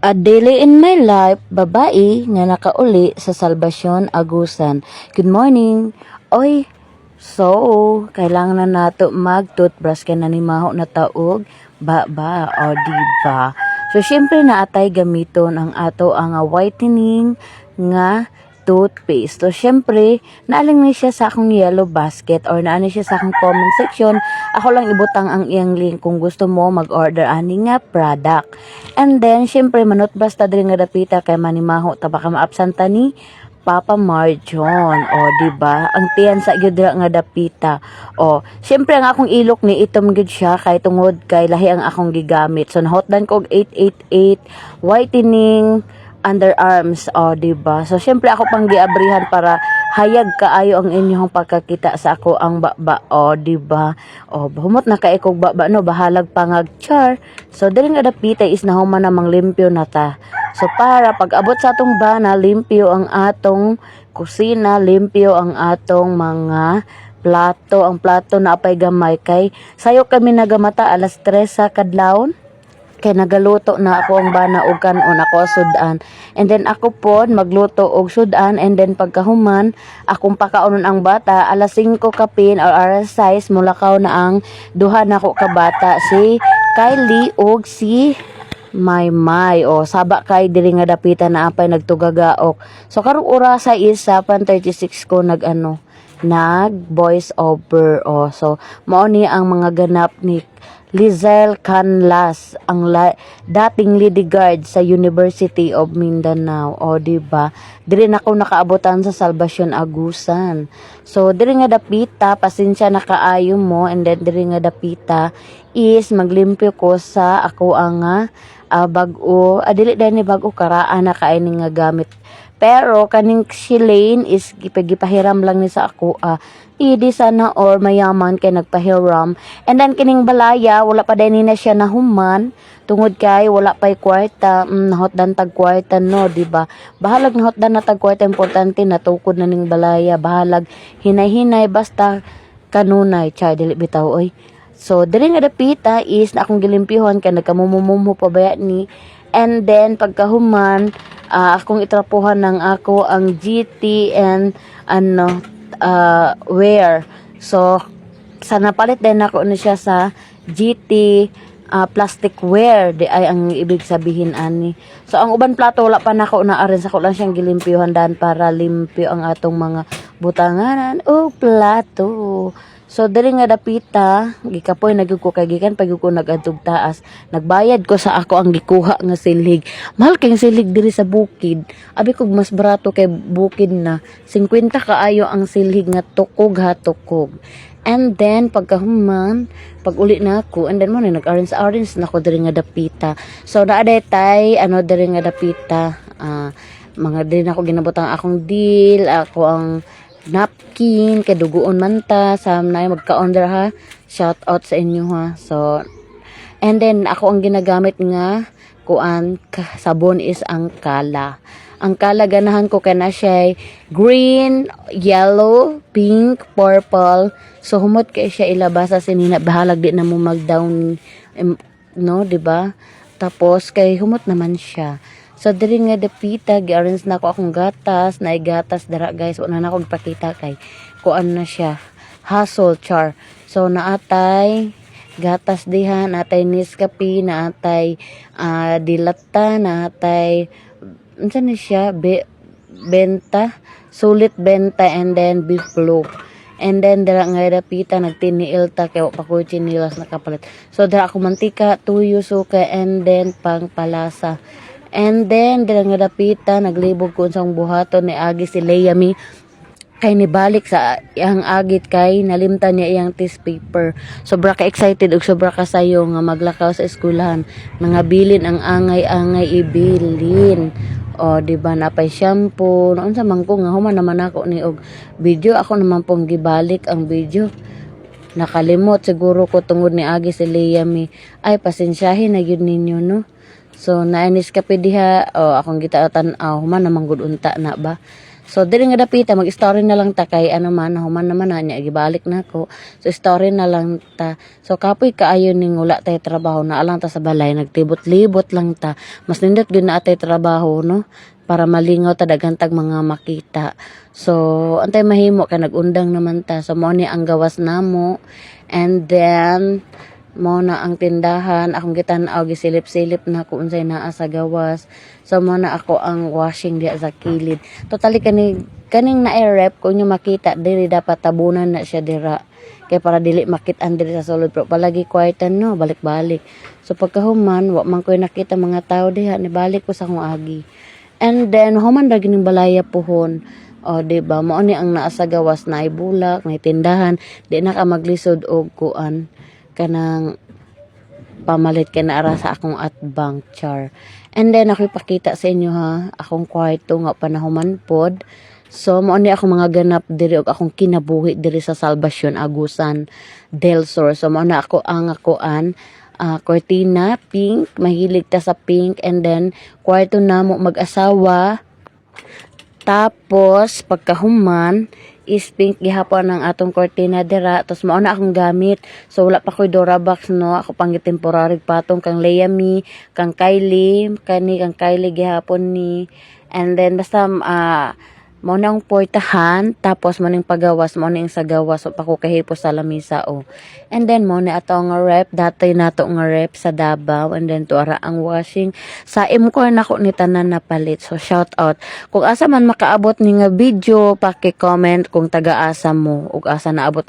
A daily in my life, babae nga nakauli sa Salvasyon Agusan. Good morning. Oy, so, kailangan na nato mag-toothbrush kay nanimaho na taog, ba, o diba? So, syempre naatay gamiton ang ato ang whitening nga toothpaste. So, syempre, naaling ni siya sa akong yellow basket or naani siya sa akong comment section. Ako lang ibutang ang iyang link kung gusto mo mag-order ani nga product. And then, syempre, manot basta diri nga dapita kay manimaho tabaka maabsanta ni Papa Marjon. O, diba? Ang tiyan sa gyud nga dapita. O, syempre, ang akong ilok ni itom gyud siya kay tungod kay lahi ang akong gigamit. So, nahotdan ko og 888 whitening underarms, o diba? So syempre ako pang giabrihan para hayag kaayo ang inyong pagkakita sa ako ang baba, o diba? O humot na kay kog baba no, bahalag pangag char. So diri nga dapita is nahuman namang limpyo na ta. So para pag abot sa atong bana, limpyo ang atong kusina, limpyo ang atong mga plato. Ang plato na apay gamay kay sayo kami nagamata alas 3 sa kadlawon. Kay nagaluto na ako ang bana og kanon ako sudan, and then ako pod magluto og sudan, and then pagkahuman akong pakaunon ang bata alas 5 kapin or alas 6 mulakaw na ang duha nako ka bata, si Kylie og si Maymay. O saba kay diri nga dapita na apay nagtugagaok. So karong orasa is 7:36 ko nag voice over. O so mao ni ang mga ganap ni Lizelle Canlas, ang dating lady guard sa University of Mindanao. O diba? Diri na ako nakaabotan sa Salvasyon Agusan. So diri nga dapita, pasensya na kaayo mo, and then diri nga dapita is maglimpyo ko sa ako ang bag-o, dili dahil ni bag-o karaan na kain nga gamit. Pero kaning Shilane is gipahiram lang ni sa ako, idi sana or mayaman kay nagpahiram. And then kining balaya wala pa din na siya nahuman tungod kay wala pay kwarta. Nahotdan tag kwarta no, diba? Bahalag nahotdan na tag kwarta, importante na tukod na ning balaya, bahalag hinay-hinay basta kanunay cha dili bitaw oy. So diri nga dapita is na akong gilimpihon kay nagkamumumumo pa baya ni. And then pagkahuman akong itrapuhan ng ako ang GT and wear. So sa napalit din ako na siya sa GT plastic wear, di ay ang ibig sabihin ani. So ang uban plato wala pa nako na arin sa ko lang siyang gilimpyuhan dan para limpyo ang atong mga butanganan o plato. So diri nga dapita gikapoy nagyud ko kay gikan pag ko nagadtog taas, nagbayad ko sa ako ang gikuha nga silig. Mahal kay silig diri sa bukid, abi kog mas barato kay bukid na 50 kaayo ang silig nga tukog ha tukog. And then pagkahuman pag uli na ako, and then mo na nag-orange na ko diri nga dapita. So naaday tay diri nga dapita mga diri na ako ginabutang akong deal, ako ang napkin kay duguon man ta sa nay magka-order ha, shout out sa inyo ha. So and then ako ang ginagamit nga kuan sabon is ang Kala. Ang Kala ganahan ko kay na siya green, yellow, pink, purple. So humot kay siya ilabas sa sinina, bahalag di na mo mag-down no, diba? Tapos kay humot naman siya. So diri nga dapita gi-arrange na ko akong gatas, na gatas dara guys, wala na akong pakita kay kuan na siya, hustle char. So naatay gatas diha, naatay Nescafe, naatay dilata, naatay unsa ni siya benta, sulit benta, and then beef loaf. And then dara nga dapita nagtiniil ta kay wa pa ko chinilas nakapalit. So dara ako mantika, tuyo, suka, and then pangpalasa. And then dira nga dapita naglibog ko unsang buhaton ni agi si Leami kay nibalik sa iyang agit kay nalimtan niya iyang tissue paper. Sobra ka excited ug sobra ka sayo nga maglakaw sa eskwelahan. Nangabilin ang angay-angay ibilin. O diba napay shampoo, noon sa mangko nga human naman ako ni og video, ako naman pong gibalik ang video. Nakalimot siguro ko tungod ni agi si Leami. Ay pasensyahin na gyud ninyo no. So nainis ka diha, akong gitaatan human namang gud unta na ba. So dili nga dapita mag-story na lang ta kay ano man human naman na niya gibalik na ko. So story na lang ta. So kapoy kaayo ning wala tay trabaho na alang ta sa balay nagtibot-libot lang ta. Mas nindot gyud na atay trabaho no para malingaw ta daghan tag mga makita. So antay mahimo kay nagundang naman ta. So mo ni ang gawas namo and then mo na ang tindahan akong gitan-aw gisilip-silip na kung unsay naa sa gawas. So mo na ako ang washing diya sa kilid. Totally kaning na-rep kung nyo makita diri dapat tabunan na siya dira. Kaya para dili makitaan diri sa sulod pero palagi quieten no balik-balik. So pagkahuman wa man koy nakita mga tao diha ni balik ko sa akong agi. And then human ra gining balaya puhon. O diba mo ni ang naa sa gawas na ibulak, na tindahan, di na ka maglisod og kuan kanang pamalit kay naara sa akong atbang char. And then ako ipakita sa inyo ha, akong kwarto nga panahuman pod. So mo ni ako mga ganap diri og akong kinabuhi diri sa Salvacion Agusan del Sur. So mo na ako ang akuan cortina pink, mahilig ta sa pink and then kwarto namo mag-asawa. Tapos pagkahuman is pink gihapon ang atong cortina dira tapos mao na akong gamit so wala pa koy Durabox no ako pang temporary patong kang Leami kang Kylie kang Kylie gihapon ni and then basta mao na ang portahan tapos mo ning pagawas mo ning sa gawas so pa ko kahipo sa lamisa o and then mo na ato nga rep datay nato nga rep sa Davao and then tuara ang washing sa imko nako ni tanan na palit so shout out kung asa man makaabot ni nga video paki-comment kung taga-asa mo ug asa naabot